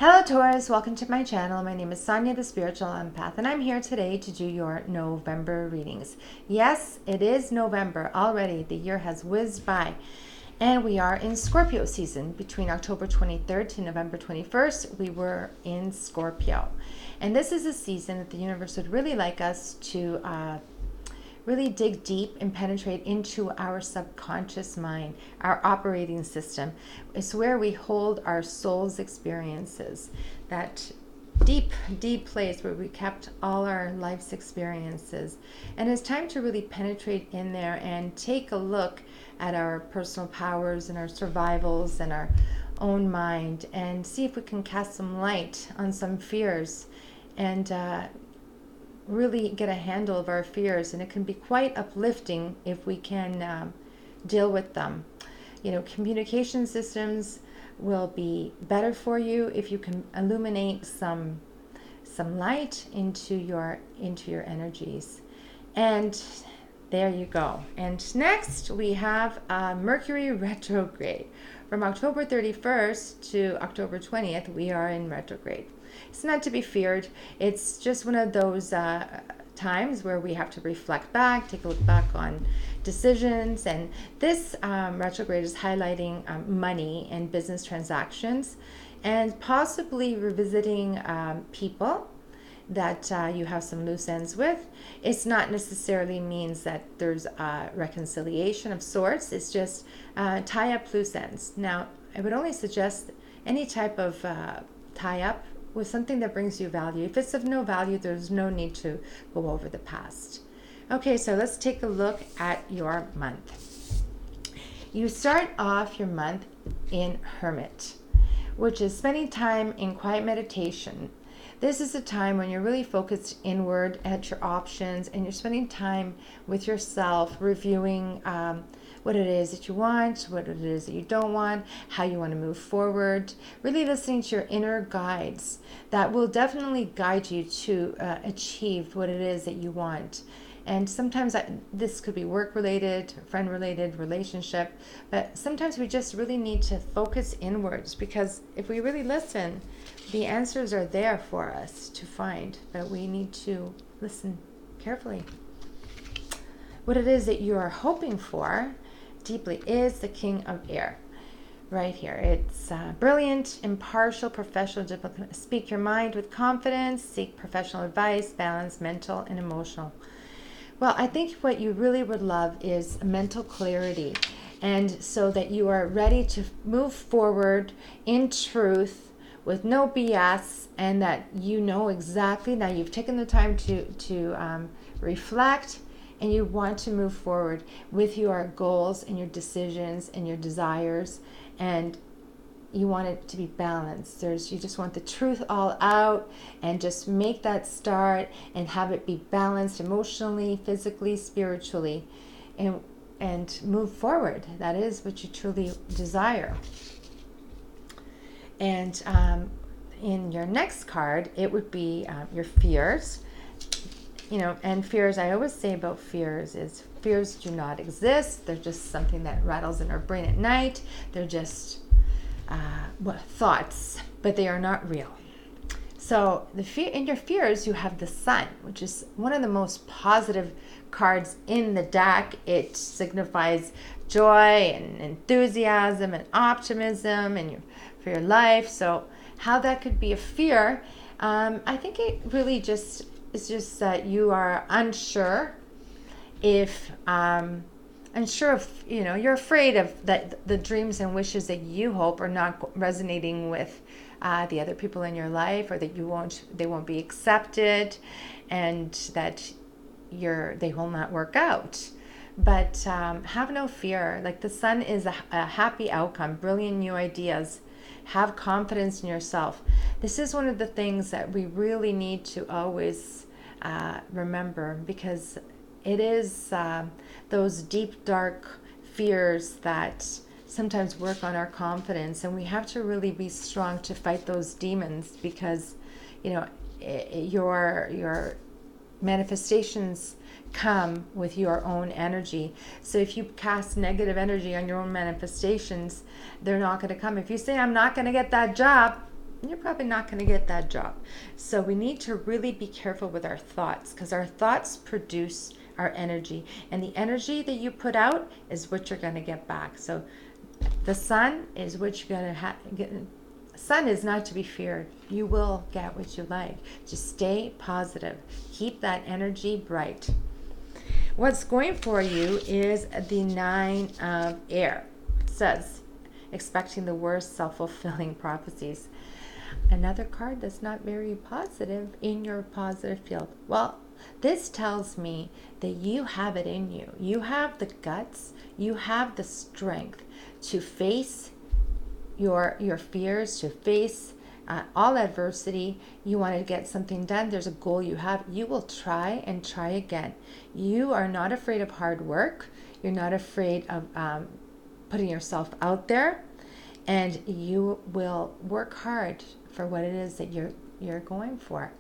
Hello Taurus, welcome to my channel. My name is Sonia, the Spiritual Empath, and I'm here today to do your November readings. Yes, it is November already. The year has whizzed by, and we are in Scorpio season. Between October 23rd to November 21st, we were in Scorpio. And this is a season that the universe would really like us to really dig deep and penetrate into our subconscious mind, our operating system. It's where we hold our soul's experiences, that deep, deep place where we kept all our life's experiences. And it's time to really penetrate in there and take a look at our personal powers and our survivals and our own mind and see if we can cast some light on some fears and really get a handle of our fears. And it can be quite uplifting if we can deal with them. You know, communication systems will be better for you if you can illuminate some light into your energies. And there you go. And next we have Mercury retrograde. From October 31st to October 20th, we are in retrograde. It's not to be feared. It's just one of those times where we have to reflect back, take a look back on decisions. And this retrograde is highlighting money and business transactions and possibly revisiting people that you have some loose ends with. It's not necessarily means that there's a reconciliation of sorts. It's just tie up loose ends. Now, I would only suggest any type of tie up with something that brings you value. If it's of no value, there's no need to go over the past. Okay, so let's take a look at your month. You start off your month in Hermit, which is spending time in quiet meditation. This is a time when you're really focused inward at your options and you're spending time with yourself, reviewing what it is that you want, what it is that you don't want, how you want to move forward, really listening to your inner guides that will definitely guide you to achieve what it is that you want. And sometimes this could be work-related, friend-related, relationship, but sometimes we just really need to focus inwards, because if we really listen, the answers are there for us to find, but we need to listen carefully. What it is that you are hoping for deeply is the King of Air. Right here. It's brilliant, impartial, professional, speak your mind with confidence, seek professional advice, balance mental and emotional. Well, I think what you really would love is mental clarity, and so that you are ready to move forward in truth with no BS, and that you know exactly, now you've taken the time to reflect, and you want to move forward with your goals and your decisions and your desires, and you want it to be balanced. You just want the truth all out and just make that start and have it be balanced emotionally, physically, spiritually, and move forward. That is what you truly desire. And in your next card, it would be your fears. You know, and fears, I always say about fears is fears do not exist. They're just something that rattles in our brain at night. They're just thoughts, but they are not real. So in your fears, you have the Sun, which is one of the most positive cards in the deck. It signifies joy and enthusiasm and optimism for your life. So how that could be a fear, I think it really just is just that you are unsure if you're afraid of that the dreams and wishes that you hope are not resonating with the other people in your life, or that they won't be accepted, and that they will not work out. But have no fear. Like, the Sun is a happy outcome, brilliant new ideas. Have confidence in yourself. This is one of the things that we really need to always remember, because it is those deep, dark fears that sometimes work on our confidence, and we have to really be strong to fight those demons, because your manifestations come with your own energy. So if you cast negative energy on your own manifestations, they're not going to come. If you say, I'm not going to get that job, you're probably not going to get that job. So we need to really be careful with our thoughts, because our thoughts produce our energy, and the energy that you put out is what you're going to get back. So the sun is what you're going to get. Sun is not to be feared. You will get what you like. Just stay positive. Keep that energy bright. What's going for you is the 9 of Air. It says, expecting the worst, self-fulfilling prophecies. Another card that's not very positive in your positive field. Well, this tells me that you have it in you. You have the guts. You have the strength to face your fears, to face all adversity. You want to get something done. There's a goal you have. You will try and try again. You are not afraid of hard work. You're not afraid of putting yourself out there, and you will work hard for what it is that you're going for.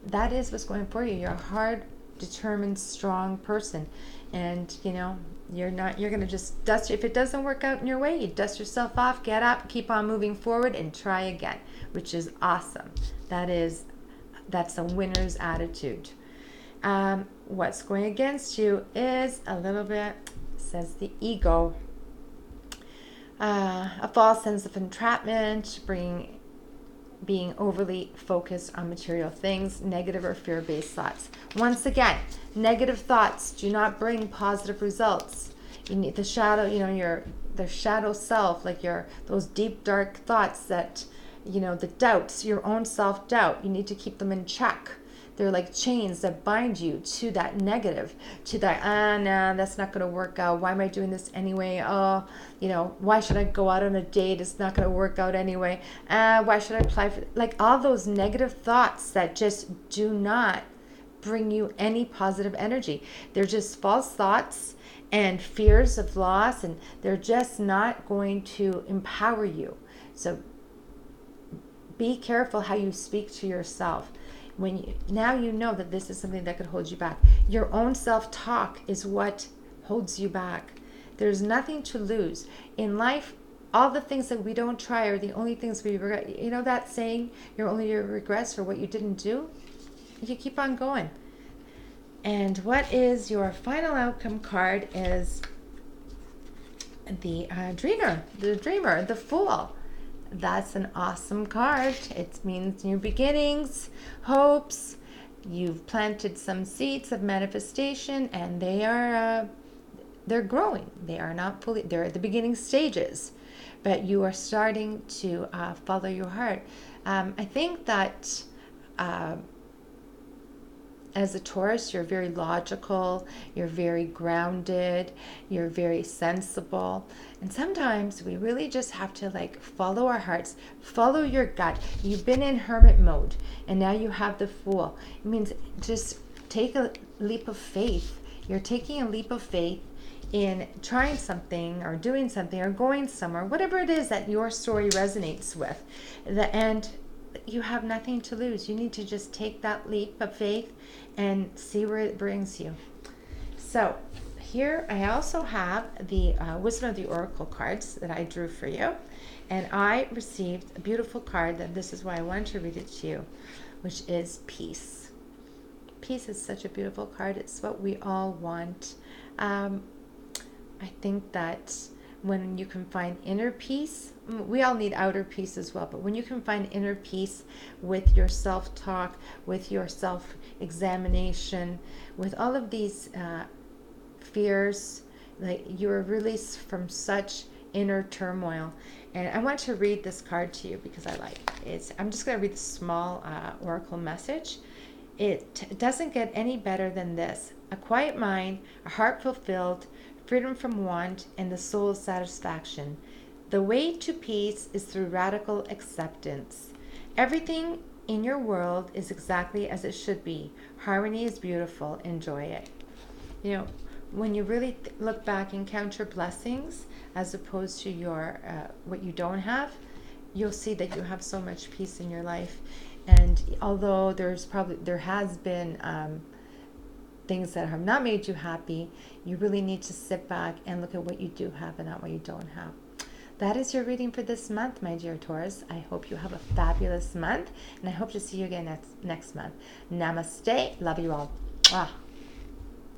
That is what's going for you. You're a hard, determined, strong person, and you're going to just dust. If it doesn't work out in your way, you dust yourself off, get up, keep on moving forward, and try again, which is awesome. That's a winner's attitude. What's going against you is a little bit, says the ego, a false sense of entrapment, being overly focused on material things, negative or fear-based thoughts. Once again, negative thoughts do not bring positive results. You need the shadow, the shadow self, like those deep, dark thoughts that, the doubts, your own self-doubt. You need to keep them in check. They're like chains that bind you to that negative, to that, nah, that's not going to work out. Why am I doing this anyway? Oh, why should I go out on a date? It's not going to work out anyway. Why should I apply for, like all those negative thoughts that just do not bring you any positive energy. They're just false thoughts and fears of loss, and they're just not going to empower you. So be careful how you speak to yourself. Now you know that this is something that could hold you back. Your own self-talk is what holds you back. There's nothing to lose. In life, all the things that we don't try are the only things we regret. You know that saying, you're only your regrets for what you didn't do? You keep on going. And what is your final outcome card is the dreamer, the Fool. That's an awesome card. It means new beginnings, hopes. You've planted some seeds of manifestation, and they're growing. They are not fully, they're at the beginning stages, but you are starting to follow your heart. I think that as a Taurus, you're very logical, you're very grounded, you're very sensible. And sometimes we really just have to follow our hearts, follow your gut. You've been in hermit mode, and now you have the Fool. It means just take a leap of faith. You're taking a leap of faith in trying something or doing something or going somewhere, whatever it is that your story resonates with. And you have nothing to lose. You need to just take that leap of faith and see where it brings you. So here I also have the Wisdom of the Oracle cards that I drew for you. And I received a beautiful card, that this is why I wanted to read it to you, which is Peace. Peace is such a beautiful card. It's what we all want. I think that when you can find inner peace, we all need outer peace as well, but when you can find inner peace with your self-talk, with your self-examination, with all of these fears, you're released from such inner turmoil. And I want to read this card to you because I like it. I'm just going to read the small oracle message. It doesn't get any better than this. A quiet mind, a heart fulfilled, freedom from want, and the soul's satisfaction. The way to peace is through radical acceptance. Everything in your world is exactly as it should be. Harmony is beautiful. Enjoy it. When you really look back and count your blessings as opposed to your what you don't have, you'll see that you have so much peace in your life. And although there has been things that have not made you happy, you really need to sit back and look at what you do have and not what you don't have. that is your reading for this month, my dear Taurus. I hope you have a fabulous month, and I hope to see you again next month. Namaste. Love you all. Mwah.